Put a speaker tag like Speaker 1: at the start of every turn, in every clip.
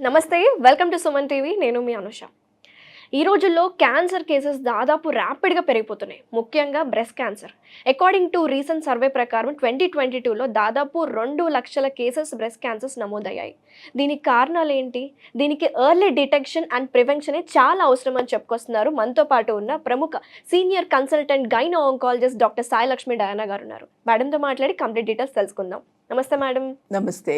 Speaker 1: నమస్తే, welcome to Suman TV. నేను మీ అనుష. ఈ రోజుల్లో క్యాన్సర్ కేసెస్ దాదాపు ర్యాపిడ్గా పెరిగిపోతున్నాయి, ముఖ్యంగా breast cancer. According to recent survey ప్రకారం 2022లో దాదాపు 2 లక్షల కేసెస్ బ్రెస్ట్ క్యాన్సర్స్ నమోదయ్యాయి. దీనికి కారణాలు ఏంటి? దీనికి ఎర్లీ డిటెక్షన్ అండ్ ప్రివెన్షనే చాలా అవసరం అని చెప్పుకొస్తున్నారు. మనతో పాటు ఉన్న ప్రముఖ senior consultant gynae oncologist doctor Sai Lakshmi Diana గారు ఉన్నారు. మేడంతో మాట్లాడి కంప్లీట్ డీటెయిల్స్ తెలుసుకుందాం. నమస్తే మేడం.
Speaker 2: నమస్తే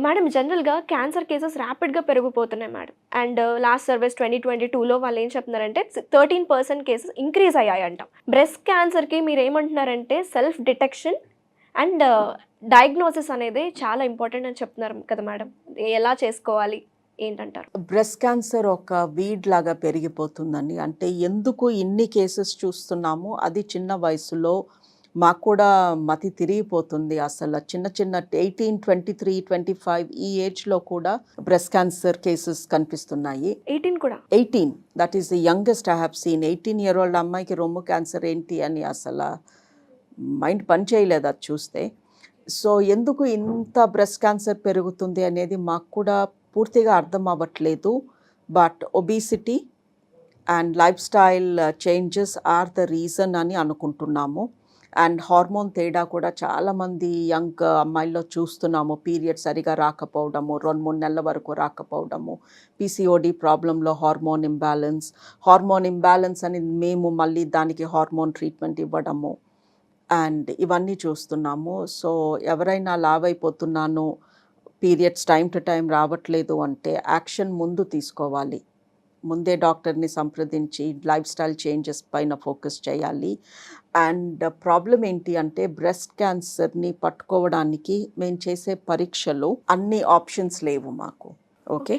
Speaker 1: మేడం, జనరల్గా క్యాన్సర్ కేసెస్ ర్యాపిడ్గా పెరిగిపోతున్నాయి మేడం. అండ్ లాస్ట్ సర్వేస్ 2022లో వాళ్ళు ఏం చెప్తున్నారంటే 13% కేసెస్ ఇంక్రీజ్ అయ్యాయంట. బ్రెస్ట్ క్యాన్సర్కి మీరు ఏమంటున్నారంటే సెల్ఫ్ డిటెక్షన్ అండ్ డయాగ్నోసిస్ అనేది చాలా ఇంపార్టెంట్ అని చెప్తున్నారు కదా మేడం. ఎలా చేసుకోవాలి ఏంటంటారు?
Speaker 2: బ్రెస్ట్ క్యాన్సర్ ఒక వీడ్ లాగా పెరిగిపోతుందండి. అంటే ఎందుకు ఇన్ని కేసెస్ చూస్తున్నాము, అది చిన్న వయసులో మాకు కూడా మతి తిరిగిపోతుంది. అసలు చిన్న చిన్న 18, 23, 25 ఈ ఏజ్లో కూడా బ్రెస్ట్ క్యాన్సర్ కేసెస్ కనిపిస్తున్నాయి.
Speaker 1: 18 కూడా?
Speaker 2: 18, that is the youngest I have seen. 18-year-old అమ్మాయికి రొమ్ము క్యాన్సర్ ఏంటి అని అసలు మైండ్ పని చేయలేదు అది చూస్తే. సో ఎందుకు ఇంత బ్రెస్ట్ క్యాన్సర్ పెరుగుతుంది అనేది మాకు కూడా పూర్తిగా అర్థం అవ్వట్లేదు. But obesity and lifestyle changes are the reason అని అనుకుంటున్నాము. అండ్ హార్మోన్ తేడా కూడా చాలామంది యంగ్ అమ్మాయిల్లో చూస్తున్నాము. పీరియడ్ సరిగా రాకపోవడము, 2-3 నెలల వరకు రాకపోవడము, పీసీఓడి ప్రాబ్లంలో హార్మోన్ ఇంబ్యాలెన్స్ అని మేము మళ్ళీ దానికి హార్మోన్ ట్రీట్మెంట్ ఇవ్వడము అండ్ ఇవన్నీ చూస్తున్నాము. సో ఎవరైనా లావ్ అయిపోతున్నాను, పీరియడ్స్ టైం టు టైం రావట్లేదు అంటే యాక్షన్ ముందు తీసుకోవాలి. ముందే డాక్టర్ని సంప్రదించి లైఫ్ స్టైల్ చేంజెస్ పైన ఫోకస్ చేయాలి. అండ్ ప్రాబ్లం ఏంటి అంటే బ్రెస్ట్ క్యాన్సర్ని పట్టుకోవడానికి మేము చేసే పరీక్షలు అన్ని ఆప్షన్స్ లేవు మాకు. ఓకే,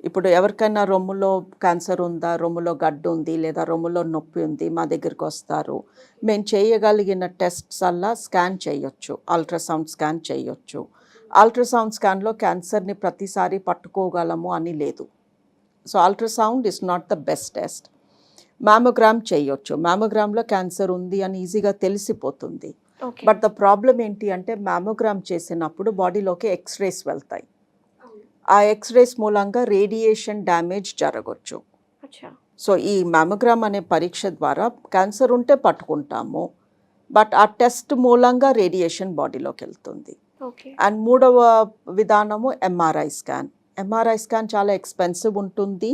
Speaker 2: ఇప్పుడు ఎవరికైనా రొమ్ములో క్యాన్సర్ ఉందా, రొమ్ములో గడ్డ ఉంది లేదా రొమ్ములో నొప్పి ఉంది, మా దగ్గరికి వస్తారు. మేము చేయగలిగిన టెస్ట్స్ అలా స్కాన్ చేయొచ్చు, అల్ట్రాసౌండ్ స్కాన్ చేయొచ్చు. అల్ట్రాసౌండ్ స్కాన్లో క్యాన్సర్ని ప్రతిసారి పట్టుకోగలము అని లేదు. So ultrasound is not the best test. Mammogram చేయొచ్చు, మ్యామోగ్రామ్లో క్యాన్సర్ ఉంది అని ఈజీగా తెలిసిపోతుంది. బట్ ద ప్రాబ్లం ఏంటి అంటే మ్యామోగ్రామ్ చేసినప్పుడు బాడీలోకి ఎక్స్రేస్ వెళ్తాయి. ఆ ఎక్స్రేస్ మూలంగా రేడియేషన్ డ్యామేజ్ జరగవచ్చు. సో ఈ మ్యామోగ్రామ్ అనే పరీక్ష ద్వారా క్యాన్సర్ ఉంటే పట్టుకుంటాము, బట్ ఆ టెస్ట్ మూలంగా రేడియేషన్ బాడీలోకి వెళ్తుంది. అండ్ మూడవ విధానము ఎంఆర్ఐ స్కాన్. ఎంఆర్ఐ స్కాన్ చాలా ఎక్స్పెన్సివ్ ఉంటుంది.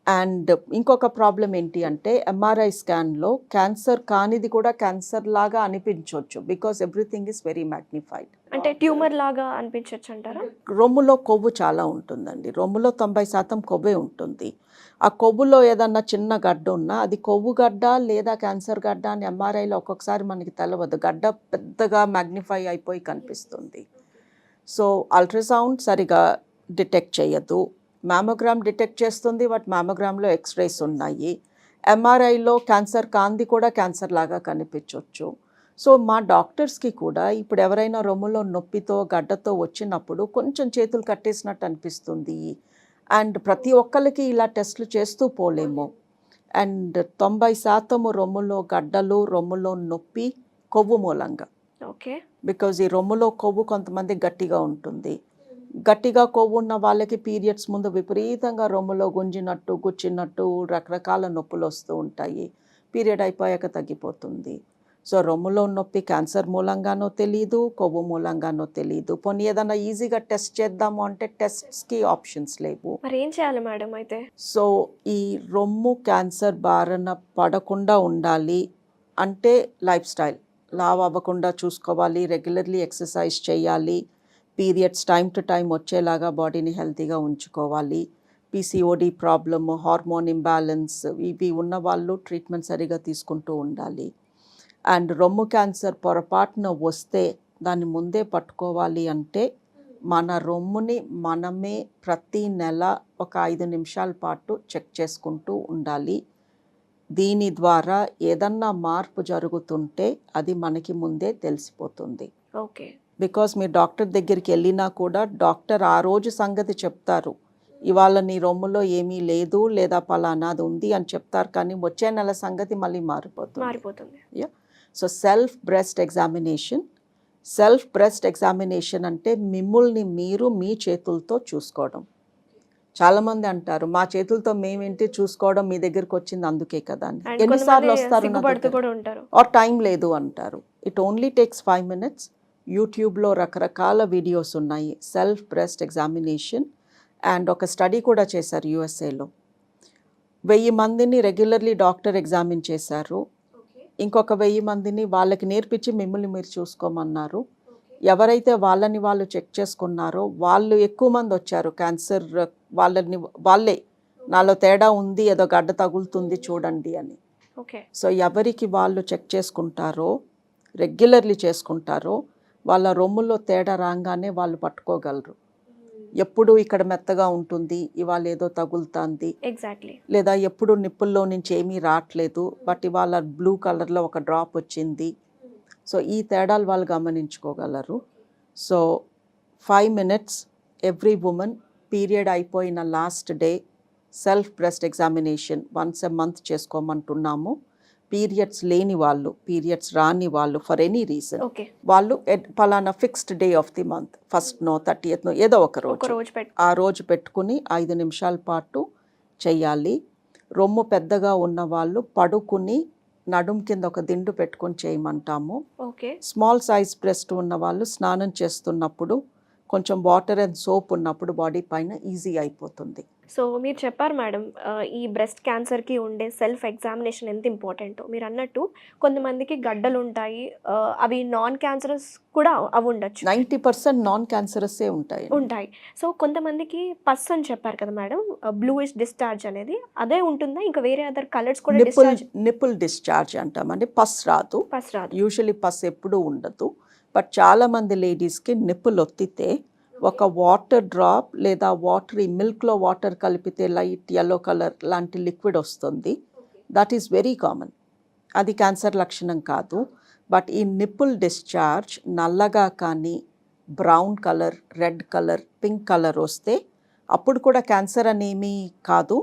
Speaker 2: అండ్ ఇంకొక ప్రాబ్లం ఏంటి అంటే ఎంఆర్ఐ స్కాన్లో క్యాన్సర్ కానిది కూడా క్యాన్సర్ లాగా అనిపించవచ్చు, because everything is very magnified.
Speaker 1: అంటే ట్యూమర్ లాగా అనిపించవచ్చు అంటారా?
Speaker 2: రొమ్ములో కొవ్వు చాలా ఉంటుందండి. రొమ్ములో 90% కొవ్వే ఉంటుంది. ఆ కొవ్వులో ఏదన్నా చిన్న గడ్డ ఉన్నా అది కొవ్వు గడ్డ లేదా క్యాన్సర్ గడ్డ అని ఎంఆర్ఐలో ఒక్కొక్కసారి మనకి తెలవదు. గడ్డ పెద్దగా మ్యాగ్నిఫై అయిపోయి కనిపిస్తుంది. సో అల్ట్రాసౌండ్ సరిగా డిటెక్ట్ చేయదు, మ్యామోగ్రామ్ డిటెక్ట్ చేస్తుంది, బట్ మ్యామోగ్రామ్లో ఎక్స్రేస్ ఉన్నాయి. ఎంఆర్ఐలో క్యాన్సర్ కాంది కూడా క్యాన్సర్ లాగా కనిపించవచ్చు. సో మా డాక్టర్స్కి కూడా ఇప్పుడు ఎవరైనా రొమ్ములో నొప్పితో గడ్డతో వచ్చినప్పుడు కొంచెం చేతులు కట్టేసినట్టు అనిపిస్తుంది. అండ్ ప్రతి ఒక్కరికి ఇలా టెస్టులు చేస్తూ పోలేము. అండ్ 90% రొమ్ములో గడ్డలు, రొమ్ములో నొప్పి కొవ్వు మూలంగా.
Speaker 1: ఓకే,
Speaker 2: బికాజ్ ఈ రొమ్ములో కొవ్వు కొంతమంది గట్టిగా ఉంటుంది. గట్టిగా కొవ్వు ఉన్న వాళ్ళకి పీరియడ్స్ ముందు విపరీతంగా రొమ్ములో గుంజినట్టు, గుచ్చినట్టు రకరకాల నొప్పులు వస్తూ ఉంటాయి. పీరియడ్ అయిపోయాక తగ్గిపోతుంది. సో రొమ్ములో నొప్పి క్యాన్సర్ మూలంగానో తెలియదు, కొవ్వు మూలంగానో తెలియదు. పోనీ ఏదైనా ఈజీగా టెస్ట్ చేద్దాము అంటే టెస్ట్స్కి ఆప్షన్స్ లేవు.
Speaker 1: మరి ఏం చేయాలి మేడం అయితే? సో
Speaker 2: ఈ రొమ్ము క్యాన్సర్ బారిన పడకుండా ఉండాలి అంటే లైఫ్ స్టైల్, లావ్ అవ్వకుండా చూసుకోవాలి, రెగ్యులర్లీ ఎక్సర్సైజ్ చేయాలి, పీరియడ్స్ టైం టు టైం వచ్చేలాగా బాడీని హెల్తీగా ఉంచుకోవాలి. పీసీఓడి ప్రాబ్లము, హార్మోన్ ఇంబ్యాలెన్స్ ఇవి ఉన్న వాళ్ళు ట్రీట్మెంట్ సరిగా తీసుకుంటూ ఉండాలి. అండ్ రొమ్ము క్యాన్సర్ పొరపాటున వస్తే దాన్ని ముందే పట్టుకోవాలి అంటే మన రొమ్ముని మనమే ప్రతి నెల ఒక 5 నిమిషాల పాటు చెక్ చేసుకుంటూ ఉండాలి. దీని ద్వారా ఏదన్నా మార్పు జరుగుతుంటే అది మనకి ముందే తెలిసిపోతుంది.
Speaker 1: ఓకే,
Speaker 2: బికాస్ మీరు డాక్టర్ దగ్గరికి వెళ్ళినా కూడా డాక్టర్ ఆ రోజు సంగతి చెప్తారు, ఇవాళ నీ రొమ్ములో ఏమీ లేదు లేదా పలానాది ఉంది అని చెప్తారు, కానీ వచ్చే నెల సంగతి మళ్ళీ మారిపోతుంది. సో సెల్ఫ్ బ్రెస్ట్ ఎగ్జామినేషన్ అంటే మిమ్మల్ని మీరు మీ చేతులతో చూసుకోవడం. చాలామంది అంటారు మా చేతులతో మేమేంటి చూసుకోవడం, మీ దగ్గరికి వచ్చింది అందుకే కదా అని.
Speaker 1: అండ్
Speaker 2: ఎన్నిసార్లు
Speaker 1: కొంతమంది
Speaker 2: వస్తారు నా
Speaker 1: సిగ్గుపడుతూ
Speaker 2: దగ్గర?
Speaker 1: కూడా ఉంటారు.
Speaker 2: ఆర్ టైం లేదు అంటారు. It only takes 5 minutes. యూట్యూబ్లో రకరకాల వీడియోస్ ఉన్నాయి, సెల్ఫ్ బ్రెస్ట్ ఎగ్జామినేషన్. అండ్ ఒక స్టడీ కూడా చేశారు యూఎస్ఏలో. 1000 మందిని రెగ్యులర్లీ డాక్టర్ ఎగ్జామిన్ చేశారు. ఇంకొక 1000 మందిని వాళ్ళకి నేర్పించి మిమ్మల్ని మీరు చూసుకోమన్నారు. ఎవరైతే వాళ్ళని వాళ్ళు చెక్ చేసుకున్నారో వాళ్ళు ఎక్కువ మంది వచ్చారు క్యాన్సర్ వాళ్ళే నాలో తేడా ఉంది, ఏదో గడ్డ తగులుతుంది చూడండి అని.
Speaker 1: ఓకే.
Speaker 2: సో ఎవరికి వాళ్ళు చెక్ చేసుకుంటారో, రెగ్యులర్లీ చేసుకుంటారో, వాళ్ళ రొమ్ములో తేడా రాగానే వాళ్ళు పట్టుకోగలరు. ఎప్పుడు ఇక్కడ మెత్తగా ఉంటుంది, ఇవాళ ఏదో తగులుతుంది,
Speaker 1: ఎగ్జాక్ట్లీ.
Speaker 2: లేదా ఎప్పుడు నిప్పుల్లో నుంచి ఏమీ రావట్లేదు బట్ ఇవాళ బ్లూ కలర్లో ఒక డ్రాప్ వచ్చింది. సో ఈ తేడాలు వాళ్ళు గమనించుకోగలరు. So 5 minutes every women period అయిపోయిన last day self breast examination once a month చేసుకోమంటున్నాము. పీరియడ్స్ లేని వాళ్ళు, పీరియడ్స్ రాని వాళ్ళు ఫర్ ఎనీ రీజన్
Speaker 1: ఓకే.
Speaker 2: వాళ్ళు పలానా fixed day of the month, 1st 30th ఏదో ఒక రోజు ఆ రోజు పెట్టుకుని 5 నిమిషాల పాటు చెయ్యాలి. రొమ్ము పెద్దగా ఉన్న వాళ్ళు పడుకుని నడుం కింద ఒక దిండు పెట్టుకొని చేయమంటాము.
Speaker 1: ఓకే.
Speaker 2: స్మాల్ సైజ్ బ్రెస్ట్ ఉన్న వాళ్ళు స్నానం చేస్తున్నప్పుడు కొంచెం వాటర్ అండ్ సోప్ ఉన్నప్పుడు బాడీ పైన ఈజీ అయిపోతుంది.
Speaker 1: సో మీరు చెప్పారు మేడం, ఈ బ్రెస్ట్ క్యాన్సర్కి ఉండే సెల్ఫ్ ఎగ్జామినేషన్ ఎంత ఇంపార్టెంటో. మీరు అన్నట్టు కొంతమందికి గడ్డలు ఉంటాయి, అవి నాన్ క్యాన్సరస్ కూడా అవి ఉండొచ్చు.
Speaker 2: 90% నాన్ క్యాన్సరస్సే ఉంటాయి.
Speaker 1: సో కొంతమందికి పస్ అని చెప్పారు కదా మేడం, బ్లూయిష్ డిశ్చార్జ్ అనేది అదే ఉంటుందా, ఇంకా వేరే అదర్ కలర్స్ కూడా డిశ్చార్జ్?
Speaker 2: నిపుల్ డిశ్చార్జ్ అంటామండి. పస్ రాదు.
Speaker 1: రాదు.
Speaker 2: యూజువలీ పస్ ఎప్పుడూ ఉండదు. బట్ చాలామంది లేడీస్కి నిప్పులు ఒత్తితే ఒక వాటర్ డ్రాప్ లేదా వాటరీ మిల్క్లో వాటర్ కలిపితే లైట్ yellow కలర్ లాంటి లిక్విడ్ వస్తుంది. That is very common. అది క్యాన్సర్ లక్షణం కాదు. బట్ ఈ నిప్పుల్ డిశ్చార్జ్ నల్లగా కానీ brown colour, red colour, pink colour వస్తే అప్పుడు కూడా క్యాన్సర్ అనేమీ కాదు.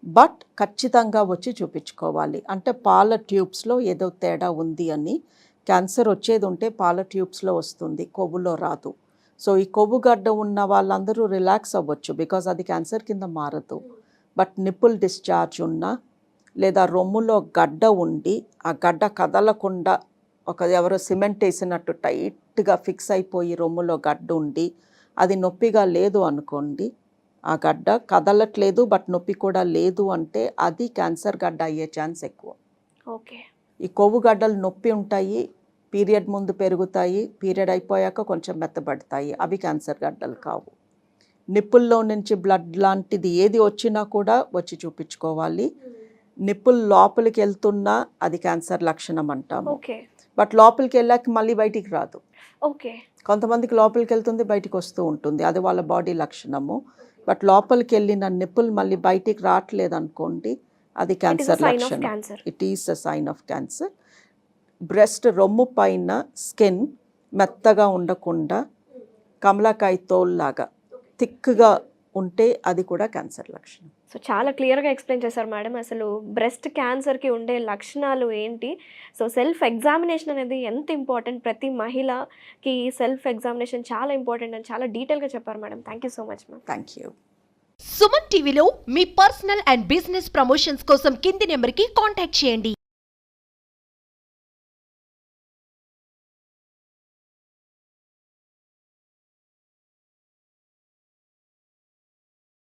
Speaker 2: బట్ ఖచ్చితంగా వచ్చి చూపించుకోవాలి. అంటే పాల ట్యూబ్స్లో ఏదో తేడా ఉంది అని. క్యాన్సర్ వచ్చేది ఉంటే పాల ట్యూబ్స్లో వస్తుంది, కొవ్వులో రాదు. సో ఈ కొవ్వు గడ్డ ఉన్న వాళ్ళందరూ రిలాక్స్ అవ్వచ్చు, బికాజ్ అది క్యాన్సర్ కింద మారదు. బట్ నిప్పుల్ డిశ్చార్జ్ ఉన్నా లేదా రొమ్ములో గడ్డ ఉండి ఆ గడ్డ కదలకుండా ఎవరో సిమెంట్ వేసినట్టు టైట్గా ఫిక్స్ అయిపోయి రొమ్ములో గడ్డ ఉండి అది నొప్పిగా లేదు అనుకోండి, ఆ గడ్డ కదలట్లేదు బట్ నొప్పి కూడా లేదు అంటే అది క్యాన్సర్ గడ్డ అయ్యే ఛాన్స్ ఎక్కువ.
Speaker 1: ఓకే. ఈ
Speaker 2: కొవ్వు గడ్డలు నొప్పి ఉంటాయి, పీరియడ్ ముందు పెరుగుతాయి, పీరియడ్ అయిపోయాక కొంచెం మెత్తబడతాయి, అవి క్యాన్సర్ గడ్డలు కావు. నిప్పుల్లో నుంచి బ్లడ్ లాంటిది ఏది వచ్చినా కూడా వచ్చి చూపించుకోవాలి. నిప్పుల్ లోపలికి వెళ్తున్నా అది క్యాన్సర్ లక్షణం అంటాము. బట్ లోపలికి వెళ్ళాక మళ్ళీ బయటికి రాదు.
Speaker 1: ఓకే.
Speaker 2: కొంతమందికి లోపలికి వెళ్తుంది, బయటికి వస్తూ ఉంటుంది, అది వాళ్ళ బాడీ లక్షణము. బట్ లోపలికి వెళ్ళిన నిప్పుల్ మళ్ళీ బయటికి రావట్లేదు అనుకోండి, అది క్యాన్సర్ లక్షణం. It is a sign of cancer. Breast రొమ్ము పైన స్కిన్ మెత్తగా ఉండకుండా కమలాకాయ తోల్లాగా థిక్గా ఉంటే అది కూడా క్యాన్సర్ లక్షణం.
Speaker 1: సో చాలా క్లియర్గా ఎక్స్ప్లెయిన్ చేశారు మేడం, అసలు బ్రెస్ట్ క్యాన్సర్కి ఉండే లక్షణాలు ఏంటి. సో సెల్ఫ్ ఎగ్జామినేషన్ అనేది ఎంత ఇంపార్టెంట్, ప్రతి మహిళకి సెల్ఫ్ ఎగ్జామినేషన్ చాలా ఇంపార్టెంట్ అని చాలా డీటెయిల్గా చెప్పారు madam. Thank you so much ma'am.
Speaker 2: Thank you.
Speaker 3: Suman టీవీలో మీ పర్సనల్ అండ్ బిజినెస్ ప్రమోషన్స్ కోసం కింది నెంబర్కి కాంటాక్ట్ చేయండి.